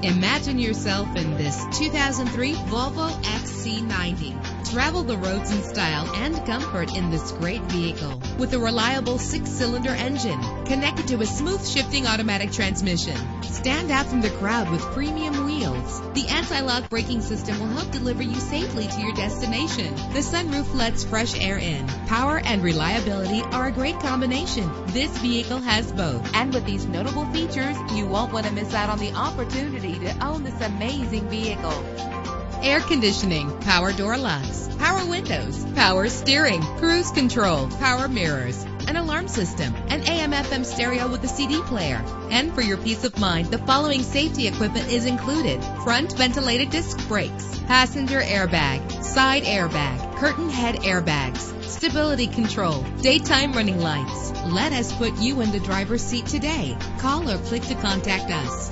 Imagine yourself in this 2003 Volvo XC90. Travel the roads in style and comfort in this great vehicle with a reliable 6-cylinder engine connected to a smooth shifting automatic transmission. Stand out from the crowd with premium wheels. The anti-lock braking system will help deliver you safely to your destination. The sunroof lets fresh air in. Power and reliability are a great combination. This vehicle has both. And with these notable features, you won't want to miss out on the opportunity to own this amazing vehicle. Air conditioning, power door locks, power windows, power steering, cruise control, power mirrors, an alarm system, an AM/FM stereo with a CD player. And for your peace of mind, the following safety equipment is included: front ventilated disc brakes, passenger airbag, side airbag, curtain head airbags, stability control, daytime running lights. Let us put you in the driver's seat today. Call or click to contact us.